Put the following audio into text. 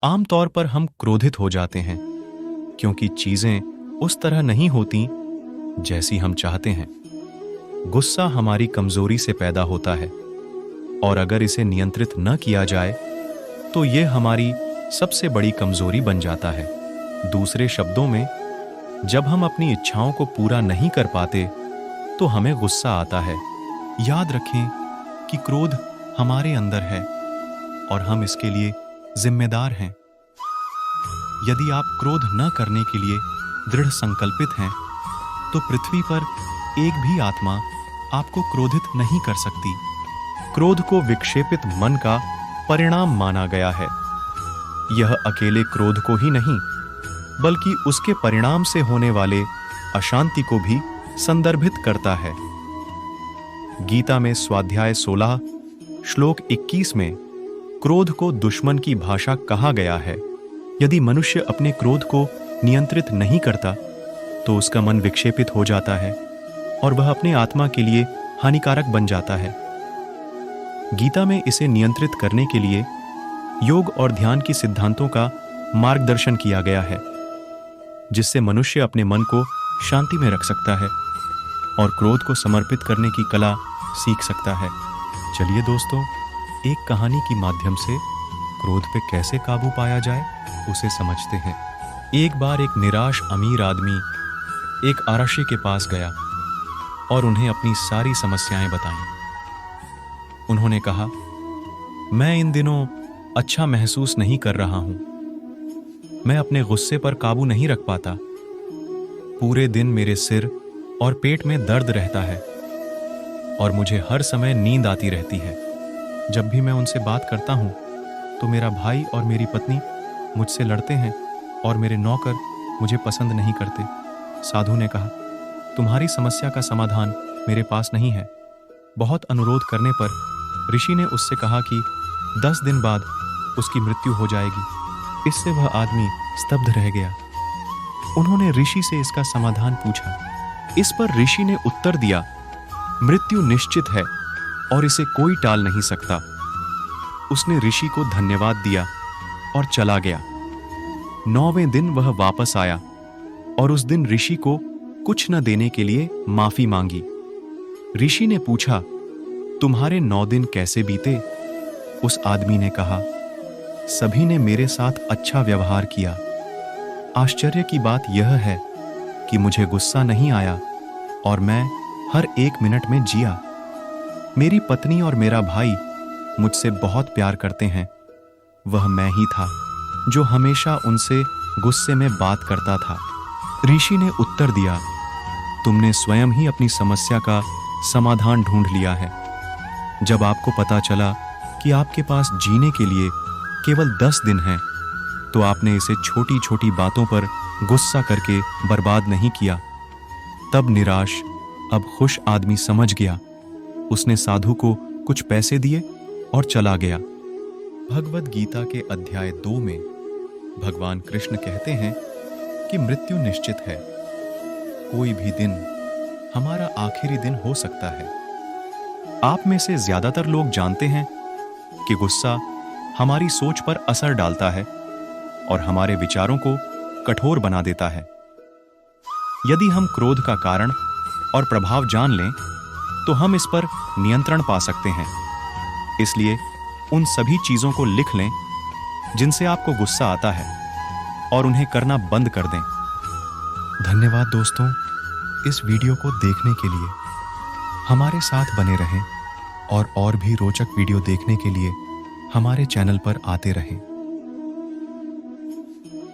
आमतौर पर हम क्रोधित हो जाते हैं क्योंकि चीजें उस तरह नहीं होती जैसी हम चाहते हैं। गुस्सा हमारी कमजोरी से पैदा होता है और अगर इसे नियंत्रित न किया जाए तो यह हमारी सबसे बड़ी कमजोरी बन जाता है। दूसरे शब्दों में, जब हम अपनी इच्छाओं को पूरा नहीं कर पाते तो हमें गुस्सा आता है। याद रखें कि क्रोध हमारे अंदर है और हम इसके लिए जिम्मेदार हैं। यदि आप क्रोध न करने के लिए दृढ़ संकल्पित हैं तो पृथ्वी पर एक भी आत्मा आपको क्रोधित नहीं कर सकती। क्रोध को विक्षेपित मन का परिणाम माना गया है। यह अकेले क्रोध को ही नहीं बल्कि उसके परिणाम से होने वाले अशांति को भी संदर्भित करता है। गीता में स्वाध्याय 16 श्लोक 21 में क्रोध को दुश्मन की भाषा कहा गया है। यदि मनुष्य अपने क्रोध को नियंत्रित नहीं करता तो उसका मन विक्षेपित हो जाता है और वह अपने आत्मा के लिए हानिकारक बन जाता है। गीता में इसे नियंत्रित करने के लिए योग और ध्यान की सिद्धांतों का मार्गदर्शन किया गया है, जिससे मनुष्य अपने मन को शांति में रख सकता है और क्रोध को समर्पित करने की कला सीख सकता है। चलिए दोस्तों, एक कहानी के माध्यम से क्रोध पे कैसे काबू पाया जाए उसे समझते हैं। एक बार एक निराश अमीर आदमी एक आरक्षी के पास गया और उन्हें अपनी सारी समस्याएं बताईं। उन्होंने कहा, मैं इन दिनों अच्छा महसूस नहीं कर रहा हूं। मैं अपने गुस्से पर काबू नहीं रख पाता। पूरे दिन मेरे सिर और पेट में दर्द रहता है और मुझे हर समय नींद आती रहती है। जब भी मैं उनसे बात करता हूं तो मेरा भाई और मेरी पत्नी मुझसे लड़ते हैं और मेरे नौकर मुझे पसंद नहीं करते। साधु ने कहा, तुम्हारी समस्या का समाधान मेरे पास नहीं है। बहुत अनुरोध करने पर ऋषि ने उससे कहा कि 10 दिन बाद उसकी मृत्यु हो जाएगी। इससे वह आदमी स्तब्ध रह गया। उन्होंने ऋषि से इसका समाधान पूछा। इस पर ऋषि ने उत्तर दिया, मृत्यु निश्चित है और इसे कोई टाल नहीं सकता। उसने ऋषि को धन्यवाद दिया और चला गया। 9वें दिन वह वापस आया और उस दिन ऋषि को कुछ न देने के लिए माफी मांगी। ऋषि ने पूछा, तुम्हारे 9 दिन कैसे बीते? उस आदमी ने कहा, सभी ने मेरे साथ अच्छा व्यवहार किया। आश्चर्य की बात यह है कि मुझे गुस्सा नहीं आया और मैं हर 1 मिनट में जिया। मेरी पत्नी और मेरा भाई मुझसे बहुत प्यार करते हैं। वह मैं ही था जो हमेशा उनसे गुस्से में बात करता था। ऋषि ने उत्तर दिया, तुमने स्वयं ही अपनी समस्या का समाधान ढूंढ लिया है। जब आपको पता चला कि आपके पास जीने के लिए केवल 10 दिन हैं, तो आपने इसे छोटी छोटी बातों पर गुस्सा करके बर्बाद नहीं किया। तब निराश अब खुश आदमी समझ गया। उसने साधु को कुछ पैसे दिए और चला गया। भगवद गीता के अध्याय 2 में भगवान कृष्ण कहते हैं कि मृत्यु निश्चित है। कोई भी दिन हमारा आखिरी दिन हो सकता है। आप में से ज्यादातर लोग जानते हैं कि गुस्सा हमारी सोच पर असर डालता है और हमारे विचारों को कठोर बना देता है। यदि हम क्रोध का कारण और प्रभाव जान लें तो हम इस पर नियंत्रण पा सकते हैं। इसलिए उन सभी चीजों को लिख लें जिनसे आपको गुस्सा आता है और उन्हें करना बंद कर दें। धन्यवाद दोस्तों, इस वीडियो को देखने के लिए। हमारे साथ बने रहें और भी रोचक वीडियो देखने के लिए हमारे चैनल पर आते रहें।